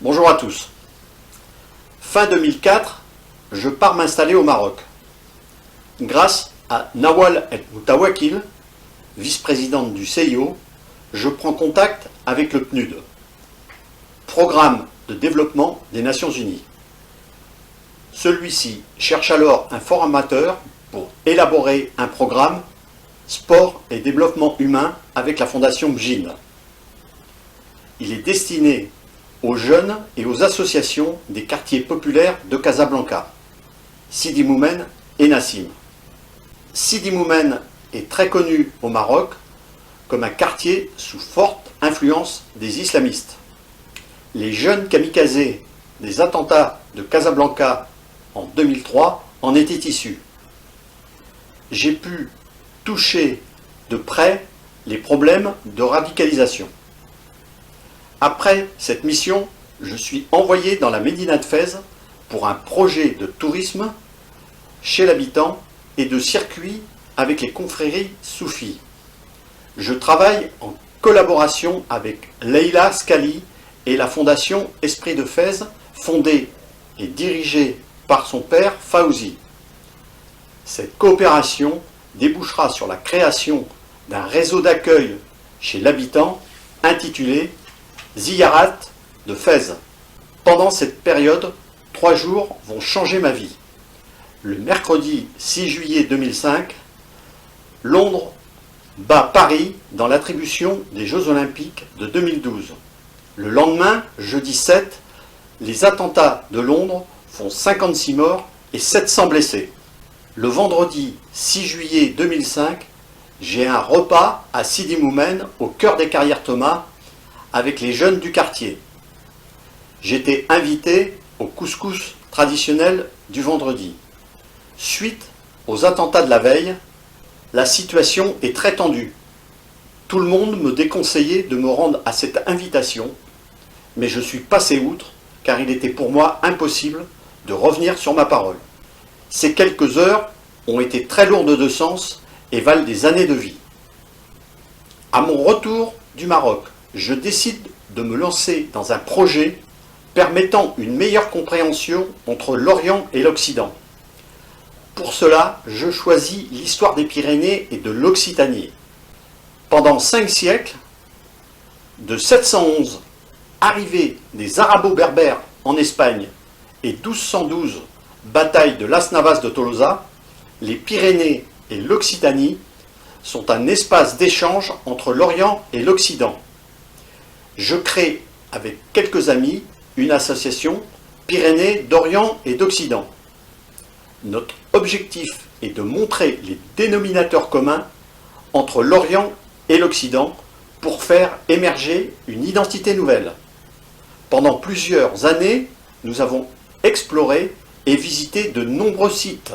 Bonjour à tous. Fin 2004, je pars m'installer au Maroc. Grâce à Nawal El Moutawakil, vice-présidente du CIO, je prends contact avec le PNUD, Programme de développement des Nations Unies. Celui-ci cherche alors un formateur pour élaborer un programme sport et développement humain avec la fondation BJIN. Il est destiné aux jeunes et aux associations des quartiers populaires de Casablanca, Sidi Moumen et Nassim. Sidi Moumen est très connu au Maroc comme un quartier sous forte influence des islamistes. Les jeunes kamikazés des attentats de Casablanca en 2003 en étaient issus. J'ai pu toucher de près les problèmes de radicalisation. Après cette mission, je suis envoyé dans la Médina de Fès pour un projet de tourisme chez l'habitant et de circuit avec les confréries soufis. Je travaille en collaboration avec Leila Scali et la fondation Esprit de Fès, fondée et dirigée par son père Fawzi. Cette coopération débouchera sur la création d'un réseau d'accueil chez l'habitant intitulé Ziyarat de Fès. Pendant cette période, 3 jours vont changer ma vie. Le mercredi 6 juillet 2005, Londres bat Paris dans l'attribution des Jeux Olympiques de 2012. Le lendemain, jeudi 7, les attentats de Londres font 56 morts et 700 blessés. Le vendredi 6 juillet 2005, j'ai un repas à Sidi Moumen, au cœur des Carrières Thomas, avec les jeunes du quartier. J'étais invité au couscous traditionnel du vendredi. Suite aux attentats de la veille, la situation est très tendue. Tout le monde me déconseillait de me rendre à cette invitation, mais je suis passé outre car il était pour moi impossible de revenir sur ma parole. Ces quelques heures ont été très lourdes de sens et valent des années de vie. À mon retour du Maroc, je décide de me lancer dans un projet permettant une meilleure compréhension entre l'Orient et l'Occident. Pour cela, je choisis l'histoire des Pyrénées et de l'Occitanie. Pendant 5 siècles, de 711, arrivée des Arabo-Berbères en Espagne, et 1212, bataille de Las Navas de Tolosa, les Pyrénées et l'Occitanie sont un espace d'échange entre l'Orient et l'Occident. Je crée, avec quelques amis, une association Pyrénées d'Orient et d'Occident. Notre objectif est de montrer les dénominateurs communs entre l'Orient et l'Occident pour faire émerger une identité nouvelle. Pendant plusieurs années, nous avons exploré et visité de nombreux sites.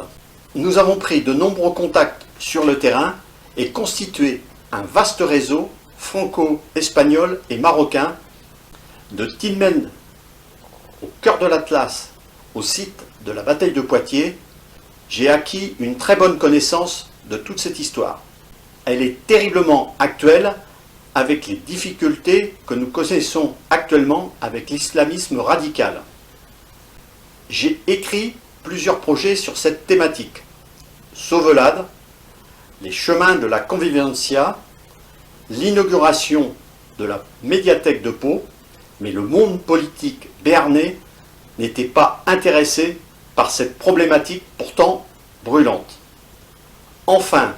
Nous avons pris de nombreux contacts sur le terrain et constitué un vaste réseau franco-espagnol et marocain, de Tilmen au cœur de l'Atlas au site de la bataille de Poitiers. J'ai acquis une très bonne connaissance de toute cette histoire. Elle est terriblement actuelle avec les difficultés que nous connaissons actuellement avec l'islamisme radical. J'ai écrit plusieurs projets sur cette thématique. Sauvelade, les chemins de la convivencia, l'inauguration de la médiathèque de Pau, mais le monde politique béarnais n'était pas intéressé par cette problématique pourtant brûlante. Enfin,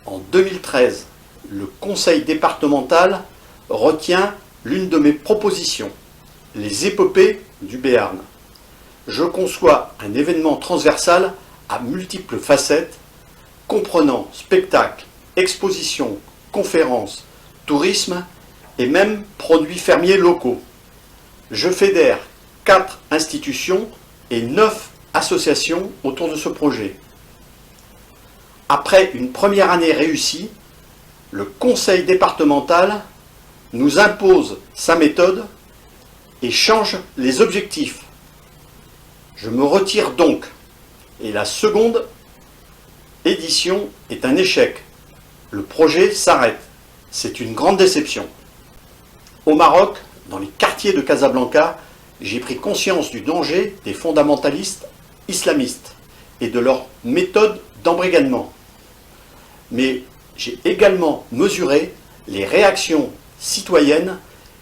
en 2013, le conseil départemental retient l'une de mes propositions, les épopées du Béarn. Je conçois un événement transversal à multiples facettes, comprenant spectacles, expositions, conférences, tourisme et même produits fermiers locaux. Je fédère 4 institutions et 9 associations autour de ce projet. Après une première année réussie, le conseil départemental nous impose sa méthode et change les objectifs. Je me retire donc et la seconde édition est un échec. Le projet s'arrête. C'est une grande déception. Au Maroc, dans les quartiers de Casablanca, j'ai pris conscience du danger des fondamentalistes islamistes et de leur méthode d'embrigadement. Mais j'ai également mesuré les réactions citoyennes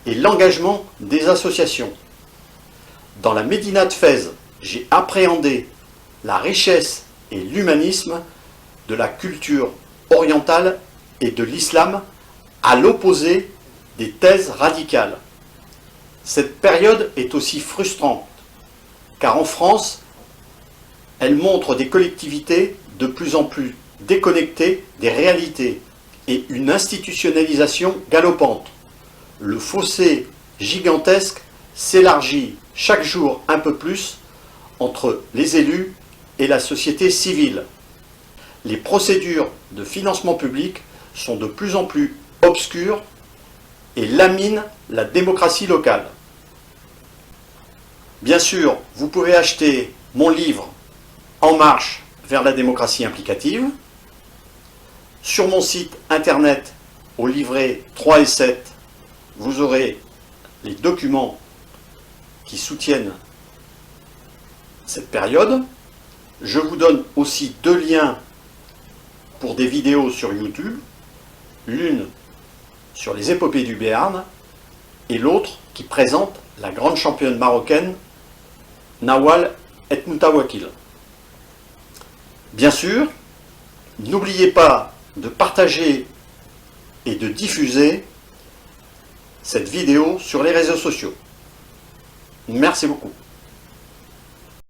et l'engagement des associations. Dans la Médina de Fès, j'ai appréhendé la richesse et l'humanisme de la culture orientale et de l'islam à l'opposé des thèses radicales. Cette période est aussi frustrante, car en France, elle montre des collectivités de plus en plus déconnectées des réalités et une institutionnalisation galopante. Le fossé gigantesque s'élargit chaque jour un peu plus entre les élus et la société civile. Les procédures de financement public sont de plus en plus obscures et laminent la démocratie locale. Bien sûr, vous pouvez acheter mon livre En marche vers la démocratie implicative. Sur mon site internet, au livret 3 et 7, vous aurez les documents qui soutiennent cette période. Je vous donne aussi 2 liens pour des vidéos sur YouTube, l'une sur les épopées du Béarn et l'autre qui présente la grande championne marocaine Nawal Et Moutawakil. Bien sûr, n'oubliez pas de partager et de diffuser cette vidéo sur les réseaux sociaux. Merci beaucoup.